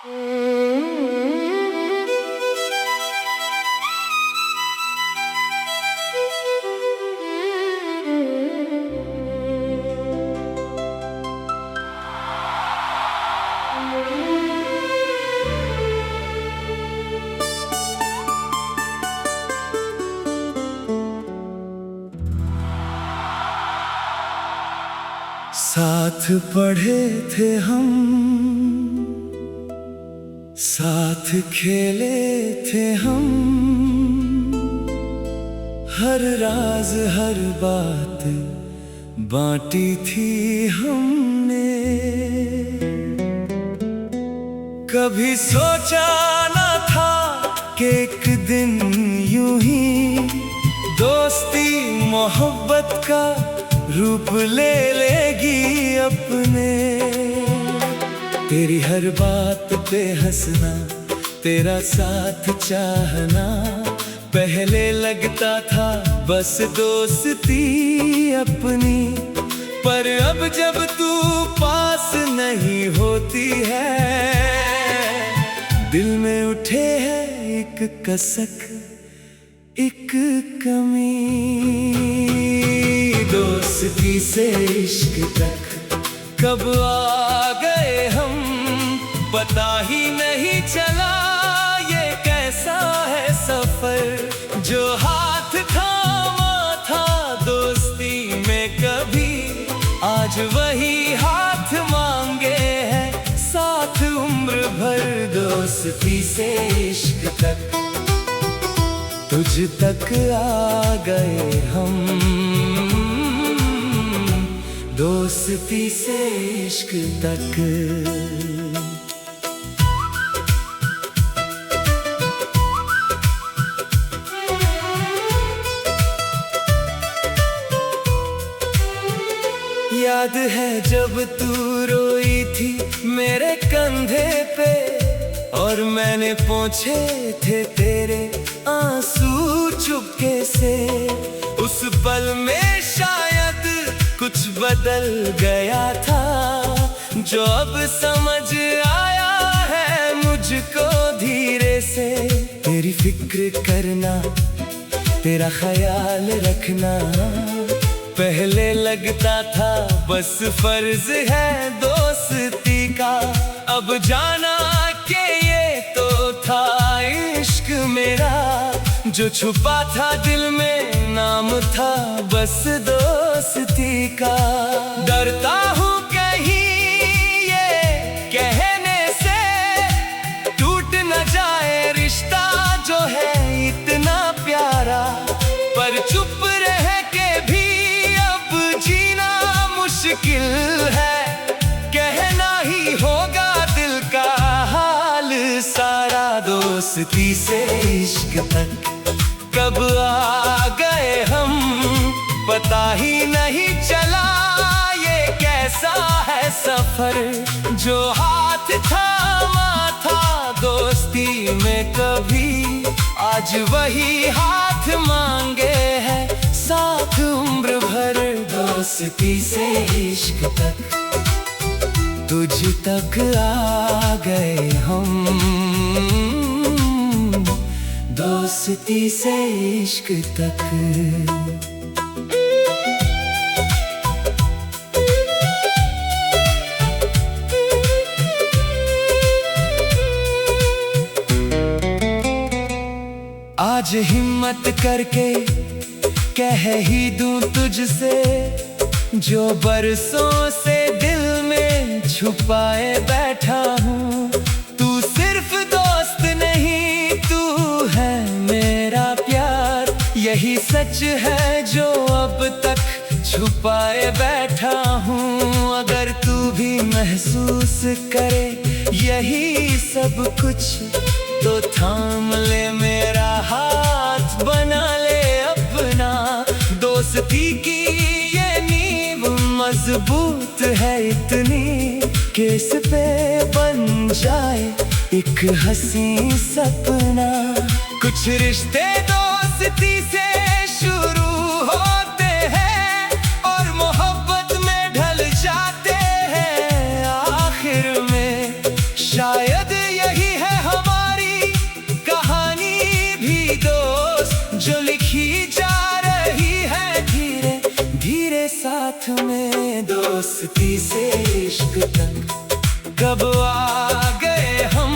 साथ पढ़े थे हम, साथ खेले थे हम, हर राज हर बात बांटी थी हमने। कभी सोचा न था कि एक दिन यूं ही दोस्ती मोहब्बत का रूप ले लेगी अपने। तेरी हर बात पे हंसना, तेरा साथ चाहना, पहले लगता था बस दोस्ती अपनी। पर अब जब तू पास नहीं होती है, दिल में उठे है एक कसक, एक कमी। दोस्ती से इश्क तक कब आ गए हम, पता ही नहीं चला ये कैसा है सफर। जो हाथ थामा था दोस्ती में कभी, आज वही हाथ मांगे है साथ उम्र भर। दोस्ती से इश्क तक तुझ तक आ गए हम, दोस्ती से इश्क तक। याद है जब तू रोई थी मेरे कंधे पे, और मैंने पोंछे थे तेरे आंसू चुपके से। उस पल में शायद कुछ बदल गया था, जो अब समझ आया है मुझको धीरे से। तेरी फिक्र करना, तेरा ख्याल रखना, पहले लगता था बस फर्ज है दोस्ती का। अब जाना कि ये तो था इश्क मेरा, जो छुपा था दिल में नाम था बस दोस्ती का। डरता हूँ कहीं ये कहने से टूट न जाए रिश्ता जो है इतना प्यारा। पर चुप रह के भी अब जीना मुश्किल है, कहना ही होगा दिल का हाल सारा। दोस्ती से इश्क तक कब आ गए हम, पता ही नहीं चला ये कैसा है सफर। जो हाथ थामा था दोस्ती में कभी, आज वही हाथ मांगे है साथ उम्र भर। दोस्ती से इश्क तक तुझ तक आ गए हम, दोस्ती से इश्क तक। आज हिम्मत करके कह ही दूं तुझसे, जो बरसों से दिल में छुपाए बैठा हूँ। तू सिर्फ दोस्त नहीं, तू है मेरा प्यार। यही सच है जो अब तक छुपाए बैठा हूँ। अगर तू भी महसूस करे यही सब कुछ, तो थाम ले मेरा हाथ, बना ले अपना। दोस्ती की ये नींव मजबूत है इतनी, कि इस पे बन जाए एक हंसी सपना। कुछ रिश्ते दोस्ती से शुरू होते हैं और मोहब्बत में ढल जाते हैं आखिर में। शायद में, दोस्ती से इश्क तक कब आ गए हम,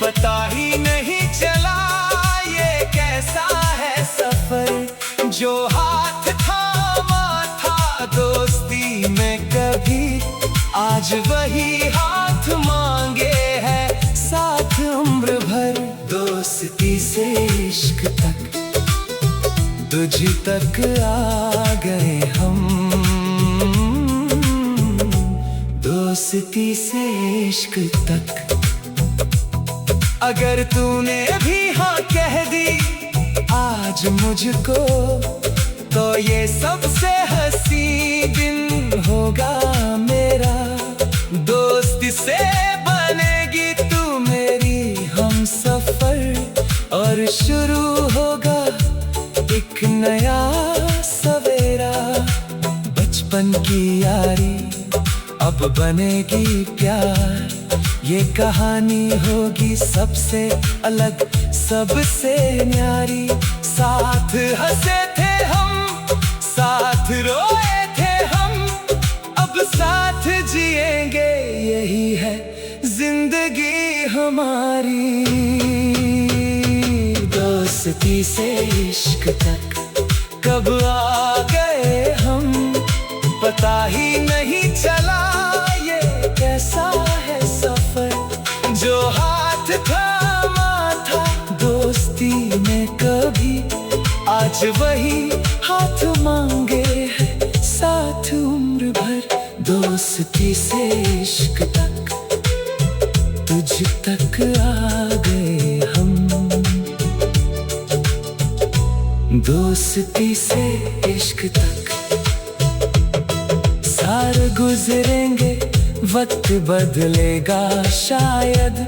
पता ही नहीं चला ये कैसा है सफर। जो हाथ थामा था दोस्ती में कभी, आज वही हाथ मांगे है साथ उम्र भर। दोस्ती से इश्क तक, तुझ तक आ गए हम, दोस्ती से इश्क तक। अगर तूने भी हाँ कह दी आज मुझको, तो ये सबसे हंसी दिन होगा मेरा। दोस्ती से बनेगी तू मेरी हम सफर, और शुरू होगा एक नया सवेरा। बचपन की यारी अब बनेगी प्यार, ये कहानी होगी सबसे अलग, सबसे न्यारी। साथ हंसे थे हम, साथ रोए थे हम, अब साथ जिएंगे, यही है जिंदगी हमारी। दोस्ती से इश्क तक कब आ गए हम, पता ही नहीं चला ये कैसा है सफर। जो हाथ थामा था दोस्ती में कभी, आज वही हाथ मांगे है साथ उम्र भर। दोस्ती से इश्क तक, तुझ तक आ गए हम, दोस्ती से इश्क तक। साल गुजरेंगे, वक्त बदलेगा शायद,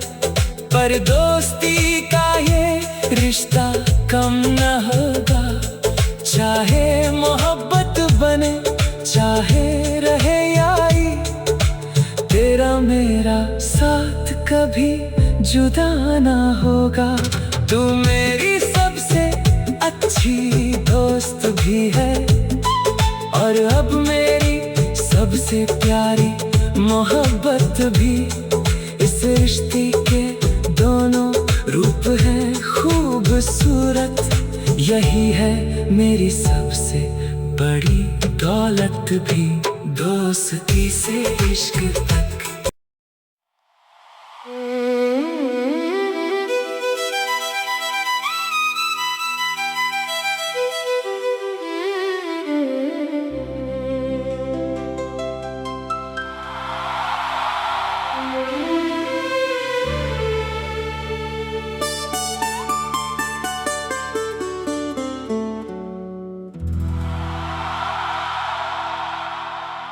पर दोस्ती का ये रिश्ता कम न होगा। चाहे मोहब्बत बने, चाहे रहे यारी, तेरा मेरा साथ कभी जुदा ना होगा। तू मेरी सबसे अच्छी दोस्त भी है, और अब मेरी सबसे प्यारी मोहब्बत भी। इस रिश्ते के दोनों रूप हैं खूबसूरत, यही है मेरी सबसे बड़ी दौलत भी। दोस्ती से इश्क तक।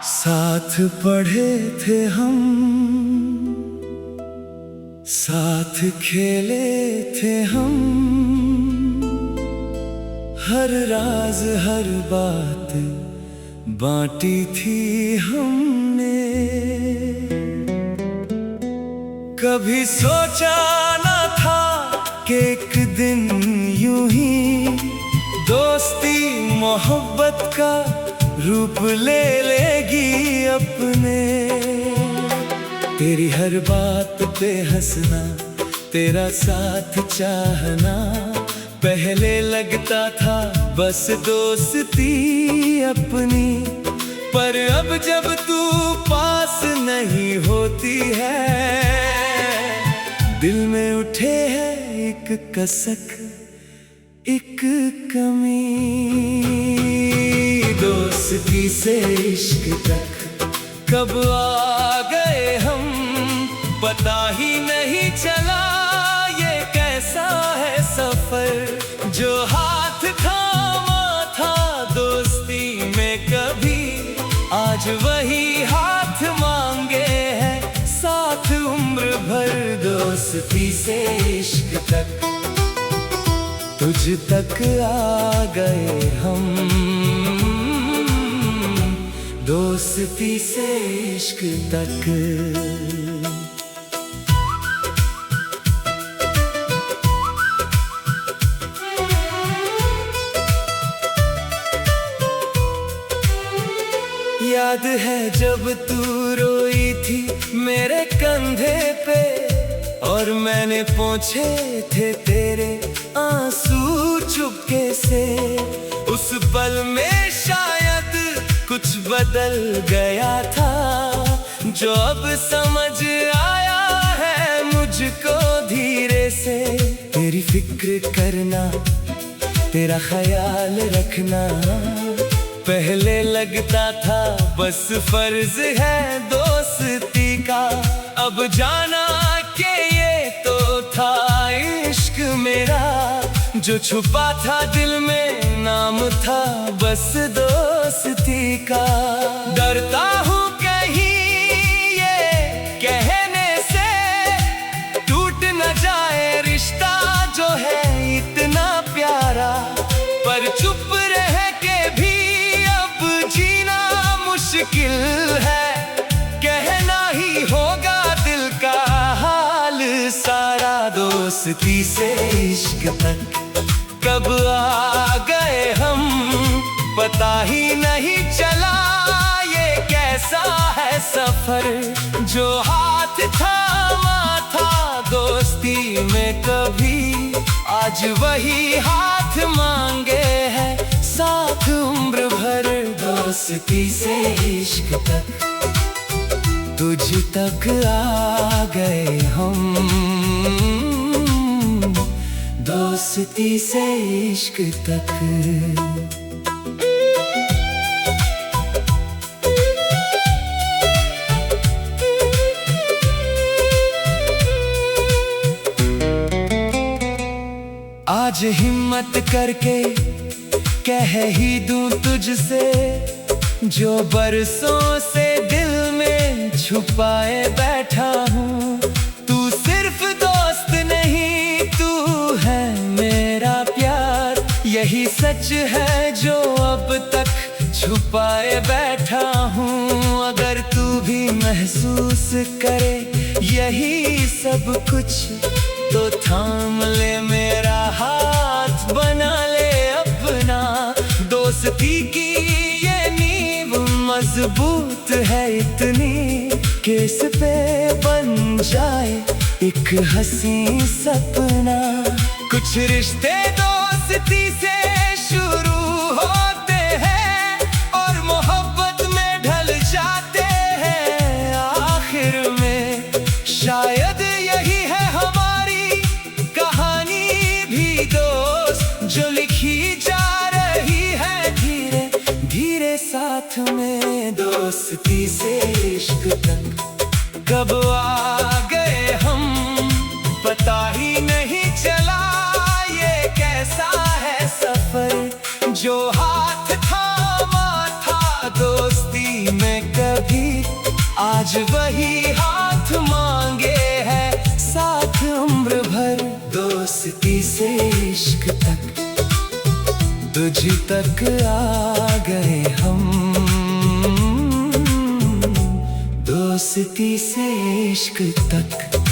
साथ पढ़े थे हम, साथ खेले थे हम, हर राज हर बात बांटी थी हमने। कभी सोचा न था कि एक दिन यूं ही दोस्ती मोहब्बत का रूप ले लेगी अपने। तेरी हर बात पे हंसना, तेरा साथ चाहना, पहले लगता था बस दोस्ती अपनी। पर अब जब तू पास नहीं होती है, दिल में उठे है एक कसक, एक कमी। दोस्ती से इश्क तक कब आ गए हम, पता ही नहीं चला ये कैसा है सफर। जो हाथ थामा था दोस्ती में कभी, आज वही हाथ मांगे है साथ उम्र भर। दोस्ती से इश्क तक, तुझ तक आ गए हम, दोस्ती से इश्क तक। है जब तू रोई थी मेरे कंधे पे, और मैंने पोंछे थे तेरे आंसू चुपके से। उस पल में शायद कुछ बदल गया था, जो अब समझ आया है मुझको धीरे से। तेरी फिक्र करना, तेरा ख्याल रखना पहले लगता था बस फर्ज है दोस्ती का। अब जाना कि ये तो था इश्क मेरा, जो छुपा था दिल में नाम था बस दोस्ती का। डरता हूँ कहीं ये कहने से टूट न जाए रिश्ता जो है इतना प्यारा, पर चुप रह के भी अब जीना मुश्किल है। कहना ही होगा दिल का हाल सारा। दोस्ती से इश्क तक कब आ गए हम, पता ही नहीं चला ये कैसा है सफर। जो हाथ थामा था दोस्ती में कभी, आज वही हाथ मांगे है साथ उम्र भर। दोस्ती से इश्क तक तुझ तक आ गए हम, दोस्ती से इश्क तक। आज हिम्मत करके कह ही दूं तुझसे, जो बरसों से दिल में छुपाए बैठा हूँ। तू सिर्फ दोस्त नहीं, तू है मेरा प्यार, यही सच है जो अब तक छुपाए बैठा हूँ। अगर तू भी महसूस करे यही सब कुछ, तो थाम ले मेरा हाथ, बना ले अपना। दोस्ती की ये नींव मजबूत है इतनी, कि इस पे बन जाए एक हंसी सपना। कुछ रिश्ते दोस्ती से शुरू होते हैं और मोहब्बत में ढल जाते हैं आखिर में। शायद यही है हमारी कहानी भी दोस्त, जो लिखी जा रही है धीरे धीरे साथ में। दोस्ती से इश्क तक कब आ गए हम, पता ही नहीं चला ये कैसा है सफर। जो हाथ थामा था दोस्ती में कभी, आज वही हाथ मांगे है साथ उम्र भर। दोस्ती से इश्क तक तुझ तक आ गए हम, दोस्ती से इश्क तक।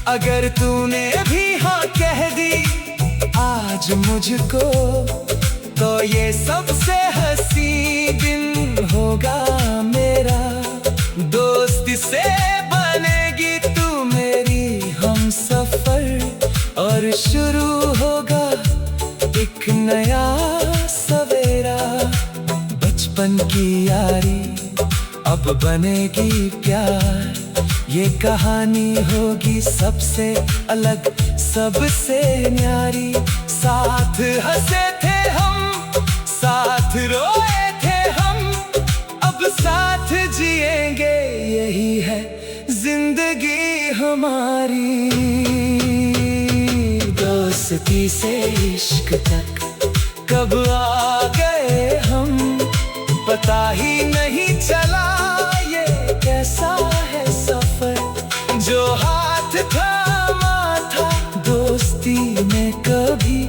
अगर तूने भी हाँ कह दी आज मुझको, तो ये सबसे हंसी दिन होगा मेरा। दोस्ती से बनेगी तू मेरी हम सफर, और शुरू होगा एक नया सवेरा। बचपन की यारी अब बनेगी प्यार, ये कहानी होगी सबसे अलग सबसे न्यारी। साथ हंसे थे हम, साथ रोए थे हम, अब साथ जिएंगे यही है जिंदगी हमारी। दोस्ती से इश्क तक कब आ गए हम, पता ही नहीं चला ये कैसा है सफर। जो हाथ थामा था दोस्ती में कभी,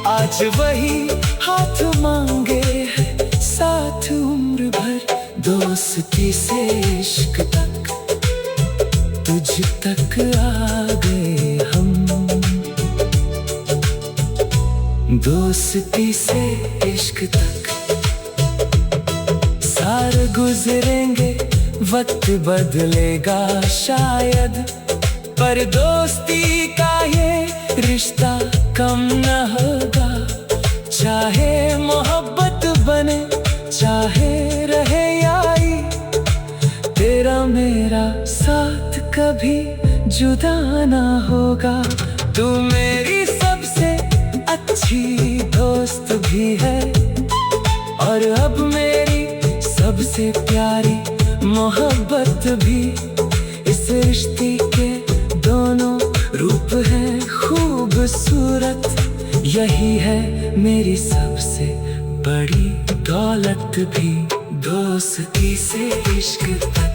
आज वही हाथ मांगे है साथ उम्र भर। दोस्ती से इश्क तक तुझ तक आ गए हम, दोस्ती से इश्क तक। साल गुजरेंगे, वक्त बदलेगा शायद, पर दोस्ती का ये रिश्ता कम न होगा। चाहे मोहब्बत बने, चाहे रहे यारी, तेरा मेरा साथ कभी जुदा ना होगा। तू मेरी सबसे अच्छी दोस्त भी है, और अब मेरी सबसे प्यारी मोहब्बत भी। इस रिश्ते के दोनों रूप हैं खूबसूरत, यही है मेरी सबसे बड़ी दौलत भी। दोस्ती से इश्क तक।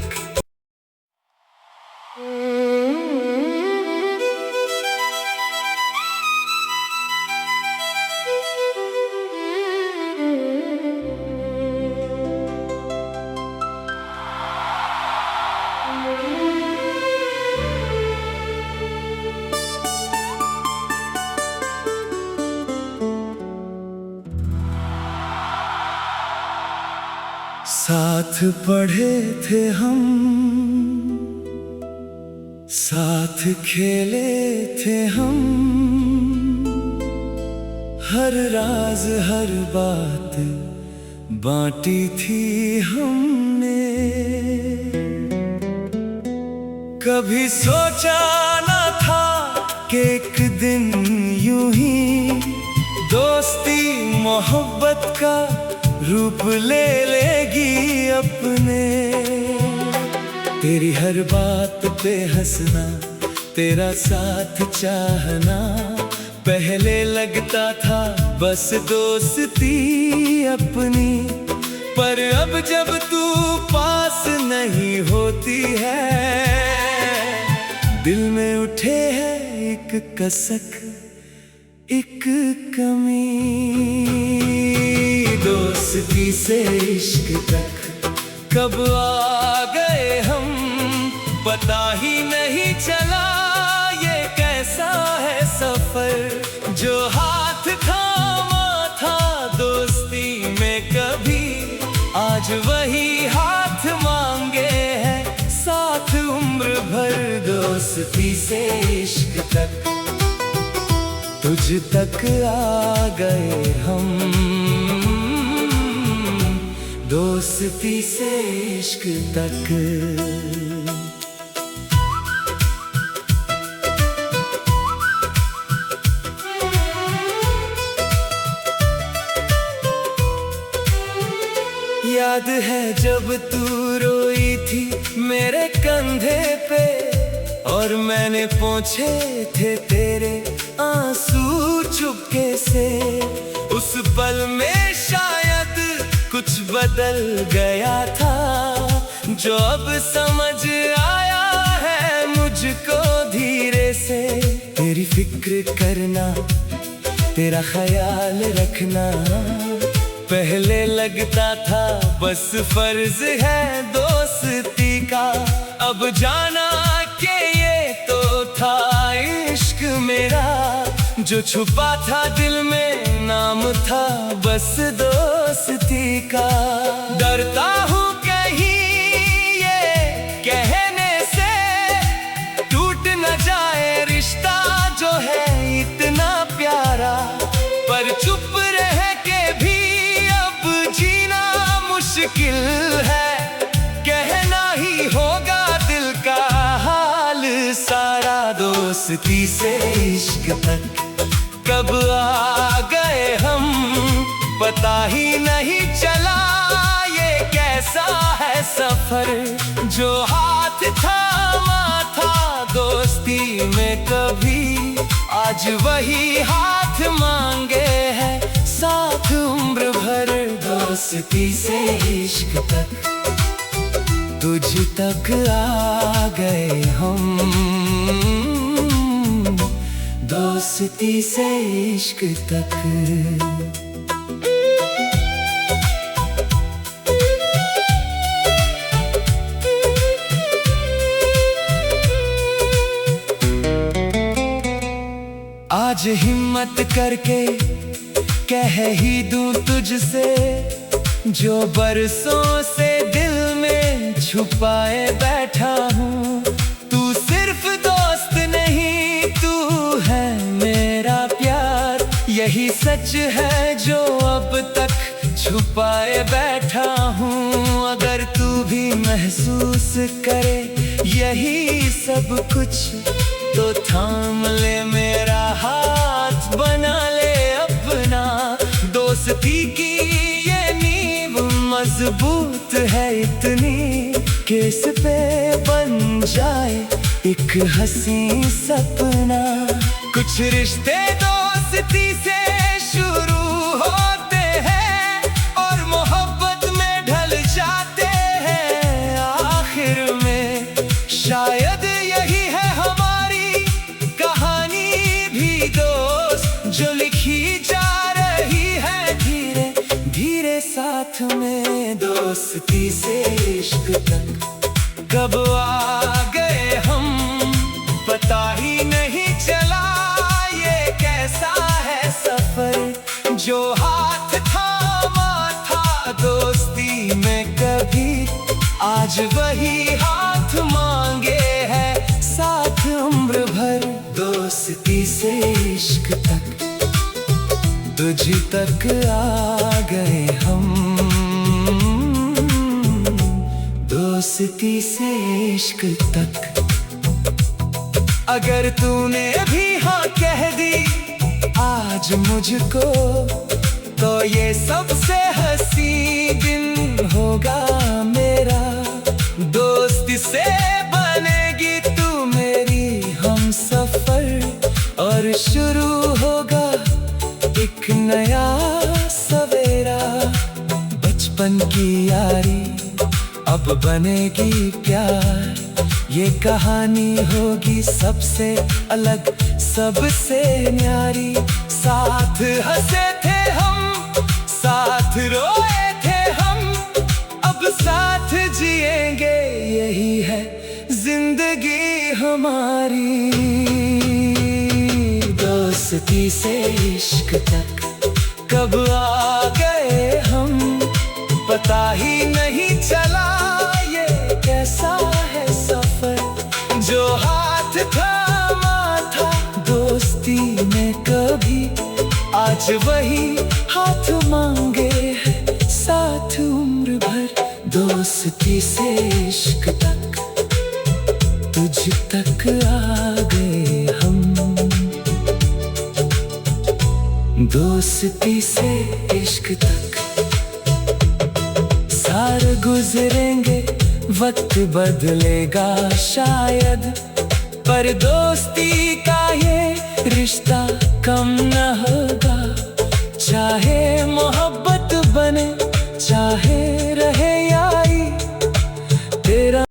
साथ पढ़े थे हम, साथ खेले थे हम, हर राज हर बात बांटी थी हमने। कभी सोचा न था कि एक दिन यूं ही दोस्ती मोहब्बत का रूप ले लेगी अपने। तेरी हर बात पे हंसना, तेरा साथ चाहना, पहले लगता था बस दोस्ती अपनी। पर अब जब तू पास नहीं होती है, दिल में उठे है एक कसक, एक कमी। दोस्ती से इश्क तक कब आ गए हम, पता ही नहीं चला ये कैसा है सफर। जो हाथ थामा था दोस्ती में कभी, आज वही हाथ मांगे है साथ उम्र भर। दोस्ती से इश्क तक, तुझ तक आ गए हम। दोस्ती से इश्क तक। याद है जब तू रोई थी मेरे कंधे पे, और मैंने पोंछे थे तेरे आंसू चुपके से। उस पल में शायद कुछ बदल गया था, जो अब समझ आया है मुझको धीरे से। तेरी फिक्र करना, तेरा ख्याल रखना, पहले लगता था बस फर्ज है दोस्ती का। अब जाना कि ये तो था इश्क मेरा, जो छुपा था दिल में नाम था बस दोस्ती का। डरता हूँ कहीं ये कहने से टूट न जाए रिश्ता जो है इतना प्यारा, पर चुप रह के भी अब जीना मुश्किल है। कहना ही होगा दिल का हाल सारा। दोस्ती से इश्क तक कब आ गए हम, पता ही नहीं चला ये कैसा है सफर। जो हाथ थामा था दोस्ती में कभी, आज वही हाथ मांगे है साथ उम्र भर। दोस्ती से इश्क तक, तुझ तक आ गए हम। दोस्ती से इश्क तक। आज हिम्मत करके कह ही दूं तुझसे, जो बरसों से छुपाए बैठा हूँ। तू सिर्फ दोस्त नहीं, तू है मेरा प्यार। यही सच है जो अब तक छुपाए बैठा हूँ। अगर तू भी महसूस करे यही सब कुछ, तो थाम ले मेरा हाथ, बना ले अपना। दोस्ती की ये नींव मजबूत है इतनी कि इस पे बन जाए एक हंसी सपना। कुछ रिश्ते दोस्ती से शुरू होते हैं और मोहब्बत में ढल जाते हैं आखिर में। शायद यही है हमारी कहानी भी दोस्त, जो लिखी जा रही है धीरे धीरे साथ में। दोस्ती से इश्क तक कब आ गए हम, पता ही नहीं चला ये कैसा है सफर। जो हाथ थामा था दोस्ती में कभी, आज वही हाथ मांगे है साथ उम्र भर। दोस्ती से इश्क तक तुझ तक आ गए हम। दोस्ती से इश्क तक। अगर तूने भी हाँ कह दी आज मुझको, तो ये सबसे हंसी दिन होगा मेरा। दोस्ती से बनेगी तू मेरी हम सफर, और शुरू होगा एक नया सवेरा। बचपन की यारी अब बनेगी प्यार, ये कहानी होगी सबसे अलग सबसे न्यारी। साथ हंसे थे हम, साथ रोए थे हम, अब साथ जिएंगे यही है जिंदगी हमारी। दोस्ती से इश्क तक कब आ गए हम, पता ही नहीं चला ये कैसा है सफर। जो हाथ थामा था दोस्ती में कभी, आज वही हाथ मांगे है साथ उम्र भर। दोस्ती से इश्क तक तुझ तक आ गए हम। दोस्ती से इश्क तक सार गुजरेंगे, वक्त बदलेगा शायद, पर दोस्ती का ये रिश्ता कम न होगा।